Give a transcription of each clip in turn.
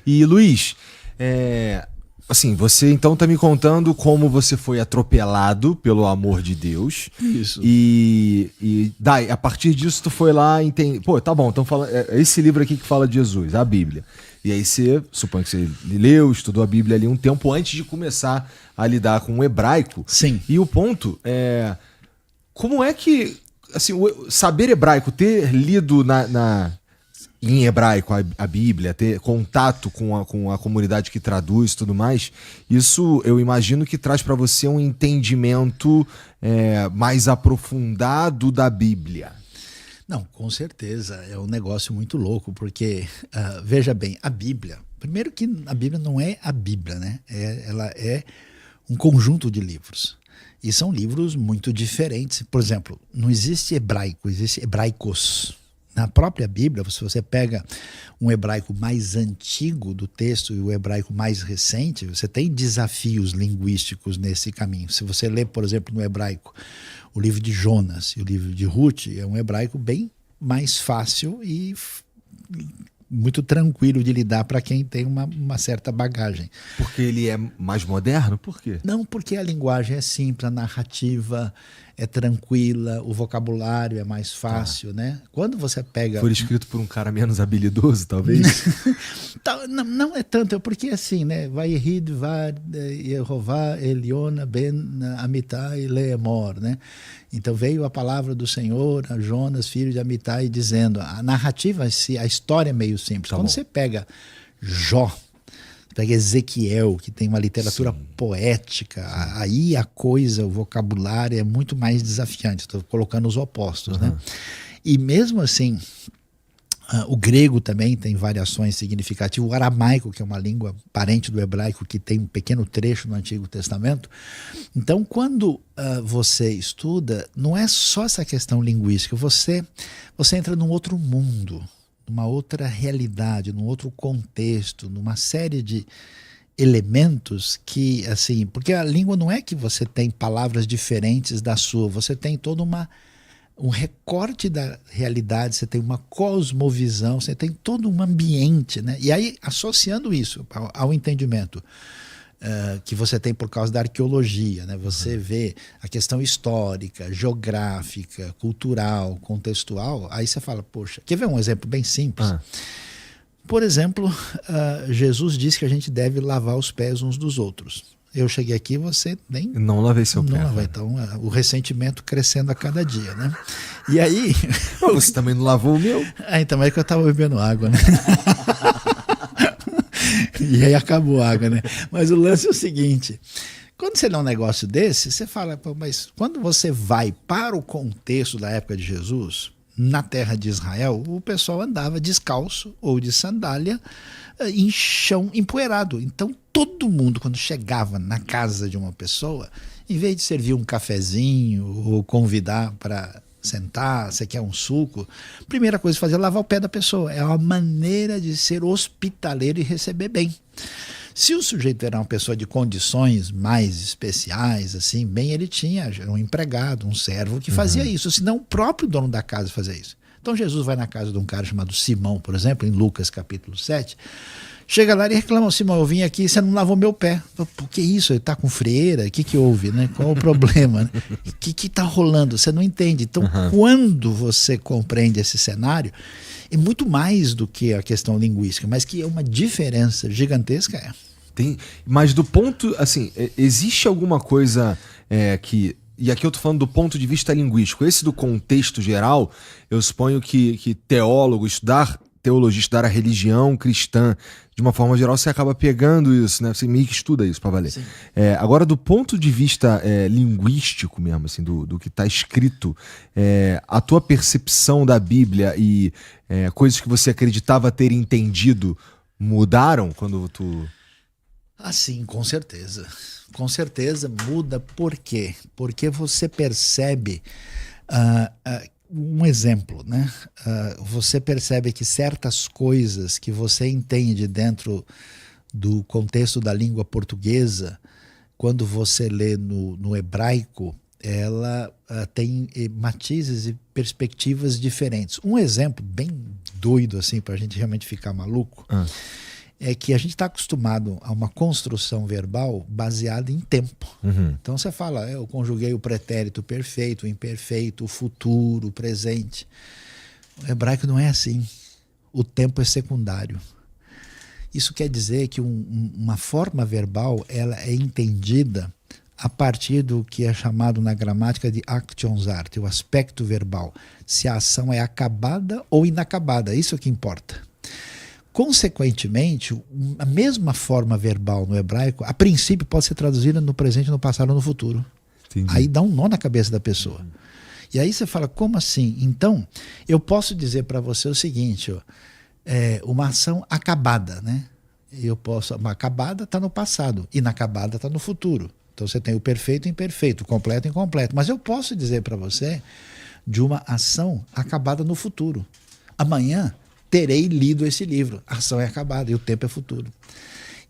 E Luiz, assim, você então tá me contando como você foi atropelado pelo amor de Deus. Isso. E daí, a partir disso, tu foi lá e entende. Pô, tá bom, então fala, esse livro aqui que fala de Jesus, a Bíblia. E aí você, suponho que você leu, estudou a Bíblia ali um tempo antes de começar a lidar com o hebraico. Sim. E o ponto é, como é que, assim, o saber hebraico, ter lido em hebraico a Bíblia, ter contato com a comunidade que traduz e tudo mais, isso eu imagino que traz para você um entendimento mais aprofundado da Bíblia. Não, com certeza, é um negócio muito louco, porque, veja bem, a Bíblia, primeiro que a Bíblia não é a Bíblia, né? Ela é um conjunto de livros, e são livros muito diferentes. Por exemplo, não existe hebraico, existe hebraicos. Na própria Bíblia, se você pega um hebraico mais antigo do texto e o hebraico mais recente, você tem desafios linguísticos nesse caminho. Se você lê, por exemplo, no hebraico, o livro de Jonas e o livro de Ruth, é um hebraico bem mais fácil e muito tranquilo de lidar para quem tem uma certa bagagem. Porque ele é mais moderno? Por quê? Não, porque a linguagem é simples, a narrativa é tranquila, o vocabulário é mais fácil, né? Quando você pega... Foi escrito por um cara menos habilidoso, talvez? Não é tanto, porque assim, né? Vayhi dvar Yehová Eliona ben Amitai Leemor, né? Então veio a palavra do Senhor a Jonas, filho de Amitai, dizendo, a narrativa, a história é meio simples. Quando você pega Jó, pega Ezequiel, que tem uma literatura poética, aí a coisa, o vocabulário é muito mais desafiante. Estou colocando os opostos, né? E mesmo assim, o grego também tem variações significativas. O aramaico, que é uma língua parente do hebraico, que tem um pequeno trecho no Antigo Testamento. Então, quando você estuda, não é só essa questão linguística, você entra num outro mundo, numa outra realidade, num outro contexto, numa série de elementos que, assim, porque a língua não é que você tem palavras diferentes da sua, você tem todo um recorte da realidade, você tem uma cosmovisão, você tem todo um ambiente, né? E aí, associando isso ao entendimento que você tem por causa da arqueologia, né? Você vê a questão histórica, geográfica, cultural, contextual, aí você fala, poxa, quer ver um exemplo bem simples? Por exemplo, Jesus disse que a gente deve lavar os pés uns dos outros. Eu cheguei aqui, você nem... Não lavei seu pé. Não lavei, então o ressentimento crescendo a cada dia, né? E aí... Você também não lavou o meu? Então é que eu estava bebendo água, né? E aí acabou a água, né? Mas o lance é o seguinte, quando você lê um negócio desse, você fala, pô, mas quando você vai para o contexto da época de Jesus, na terra de Israel, o pessoal andava descalço ou de sandália em chão empoeirado. Então todo mundo, quando chegava na casa de uma pessoa, em vez de servir um cafezinho ou convidar para sentar, você quer um suco, a primeira coisa que fazer é lavar o pé da pessoa. É uma maneira de ser hospitaleiro e receber bem. Se o sujeito era uma pessoa de condições mais especiais, assim, bem, ele tinha um empregado, um servo que fazia isso, senão o próprio dono da casa fazia isso. Então Jesus vai na casa de um cara chamado Simão, por exemplo, em Lucas capítulo 7, chega lá e reclama, Simão, eu vim aqui, você não lavou meu pé. Por que isso? Ele está com frieira? O que houve? Né? Qual o problema? Né? O que está rolando? Você não entende. Então, quando você compreende esse cenário, é muito mais do que a questão linguística, mas que é uma diferença gigantesca. Mas do ponto, assim, existe alguma coisa que... E aqui eu tô falando do ponto de vista linguístico. Esse do contexto geral, eu suponho que teólogo, estudar teologia, estudar a religião cristã, de uma forma geral, você acaba pegando isso, né? Você meio que estuda isso para valer. Agora, do ponto de vista linguístico mesmo, assim, do que está escrito, a tua percepção da Bíblia e coisas que você acreditava ter entendido mudaram quando tu... Ah, sim, com certeza. Com certeza muda. Por quê? Porque você percebe... um exemplo, né? Você percebe que certas coisas que você entende dentro do contexto da língua portuguesa, quando você lê no hebraico, ela tem matizes e perspectivas diferentes. Um exemplo bem doido, assim, para a gente realmente ficar maluco, é que a gente está acostumado a uma construção verbal baseada em tempo. Então você fala, eu conjuguei o pretérito perfeito, o imperfeito, o futuro, o presente. O hebraico não é assim. O tempo é secundário. Isso quer dizer que uma forma verbal ela é entendida a partir do que é chamado na gramática de Aktionsart, o aspecto verbal. Se a ação é acabada ou inacabada, isso é que importa. Consequentemente, a mesma forma verbal no hebraico, a princípio pode ser traduzida no presente, no passado ou no futuro. Entendi. Aí dá um nó na cabeça da pessoa. E aí você fala, como assim? Então, eu posso dizer para você o seguinte, ó, uma ação acabada, né? Uma acabada está no passado, inacabada está no futuro. Então você tem o perfeito e o imperfeito, o completo e o incompleto. Mas eu posso dizer para você de uma ação acabada no futuro. Amanhã terei lido esse livro. A ação é acabada e o tempo é futuro.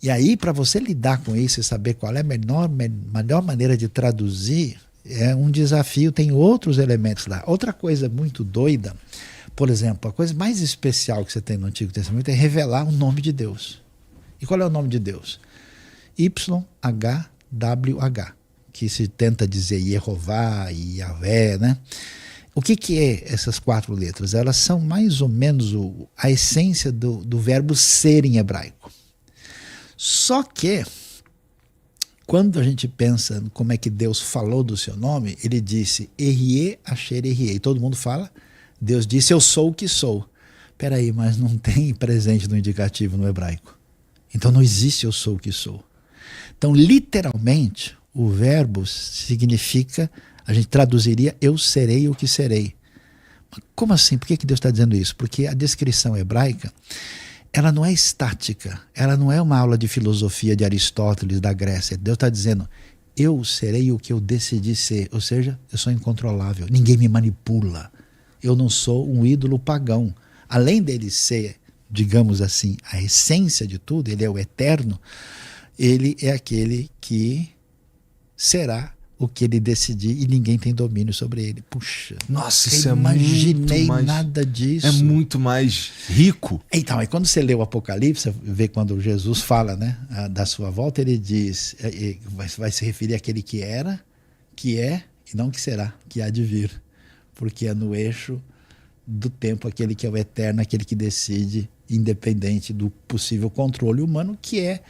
E aí, para você lidar com isso e saber qual é a melhor maneira de traduzir, é um desafio, tem outros elementos lá. Outra coisa muito doida, por exemplo, a coisa mais especial que você tem no Antigo Testamento é revelar o nome de Deus. E qual é o nome de Deus? YHWH, que se tenta dizer Yehová e Yahvé, né? O que é essas 4 letras? Elas são mais ou menos a essência do verbo ser em hebraico. Só que, quando a gente pensa como é que Deus falou do seu nome, ele disse, Erie Asher Erie. Todo mundo fala, Deus disse, eu sou o que sou. Peraí, mas não tem presente no indicativo no hebraico. Então não existe eu sou o que sou. Então, literalmente, o verbo significa, a gente traduziria, eu serei o que serei. Mas como assim? Por que Deus está dizendo isso? Porque a descrição hebraica, ela não é estática, ela não é uma aula de filosofia de Aristóteles, da Grécia. Deus está dizendo, eu serei o que eu decidi ser, ou seja, eu sou incontrolável, ninguém me manipula. Eu não sou um ídolo pagão. Além dele ser, digamos assim, a essência de tudo, ele é o eterno, ele é aquele que será o que ele decidir e ninguém tem domínio sobre ele. Puxa, nossa, isso eu imaginei nada disso. É muito mais rico. Então, aí quando você lê o Apocalipse, vê quando Jesus fala, né, da sua volta, ele diz, vai se referir àquele que era, que é e não que será, que há de vir. Porque é no eixo do tempo aquele que é o eterno, aquele que decide, independente do possível controle humano, que é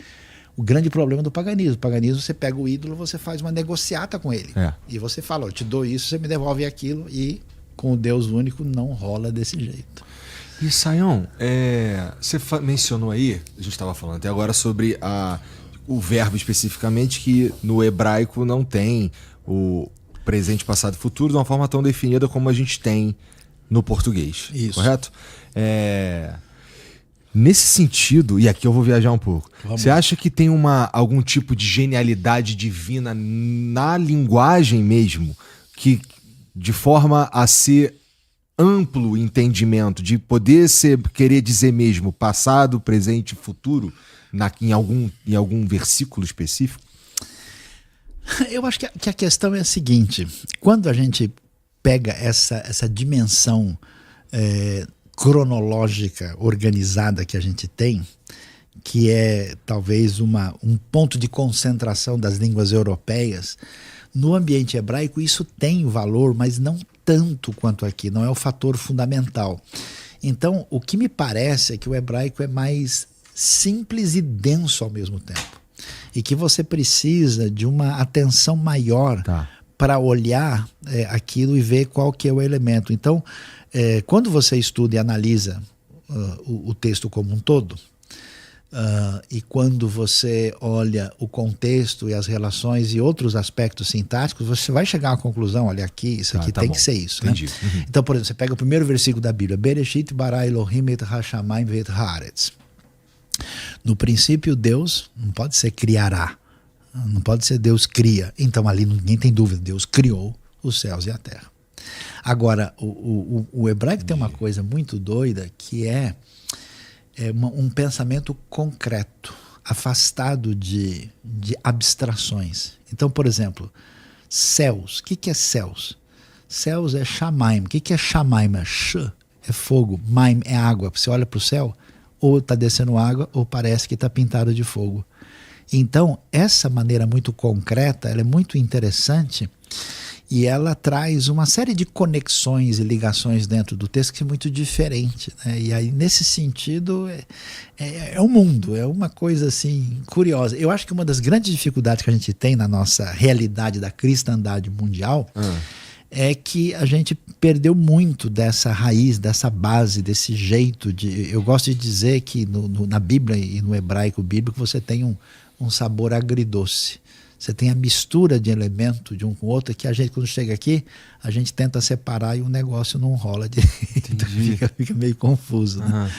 o grande problema do paganismo. O paganismo, você pega o ídolo, você faz uma negociata com ele. E você fala, eu te dou isso, você me devolve aquilo. E com o Deus único não rola desse jeito. E Sayão, você mencionou aí, a gente estava falando até agora sobre o verbo especificamente, que no hebraico não tem o presente, passado e futuro de uma forma tão definida como a gente tem no português. Isso. Correto? Nesse sentido, e aqui eu vou viajar um pouco, você acha que tem algum tipo de genialidade divina na linguagem mesmo, que de forma a ser amplo o entendimento, de poder querer dizer mesmo passado, presente e futuro em algum versículo específico? Eu acho que a questão é a seguinte, quando a gente pega essa dimensão cronológica, organizada que a gente tem, que é talvez um ponto de concentração das línguas europeias, no ambiente hebraico isso tem valor, mas não tanto quanto aqui, não é o fator fundamental. Então, o que me parece é que o hebraico é mais simples e denso ao mesmo tempo. E que você precisa de uma atenção maior para olhar aquilo e ver qual que é o elemento. Então, quando você estuda e analisa o texto como um todo, e quando você olha o contexto e as relações e outros aspectos sintáticos, você vai chegar à conclusão, olha aqui, isso aqui tem que ser isso. Entendi. Né? Uhum. Então, por exemplo, você pega o primeiro versículo da Bíblia, Bereshit bara Elohim et hashamayim ve'et haaretz. No princípio, Deus não pode ser criará, não pode ser Deus cria. Então ali ninguém tem dúvida, Deus criou os céus e a terra. Agora, o hebraico tem uma coisa muito doida que é um pensamento concreto, afastado de abstrações. Então, por exemplo, céus. O que é céus? Céus é Shamaim. O que é Shamaim? Sh é fogo, Maim é água. Você olha para o céu, ou está descendo água, ou parece que está pintado de fogo. Então, essa maneira muito concreta, ela é muito interessante e ela traz uma série de conexões e ligações dentro do texto que é muito diferente, né? E aí, nesse sentido, é um mundo, é uma coisa assim curiosa. Eu acho que uma das grandes dificuldades que a gente tem na nossa realidade da cristandade mundial é que a gente perdeu muito dessa raiz, dessa base, desse jeito de... Eu gosto de dizer que na Bíblia e no hebraico bíblico você tem um sabor agridoce. Você tem a mistura de elemento de um com o outro, que a gente, quando chega aqui, a gente tenta separar e o negócio não rola direito. Fica meio confuso, né?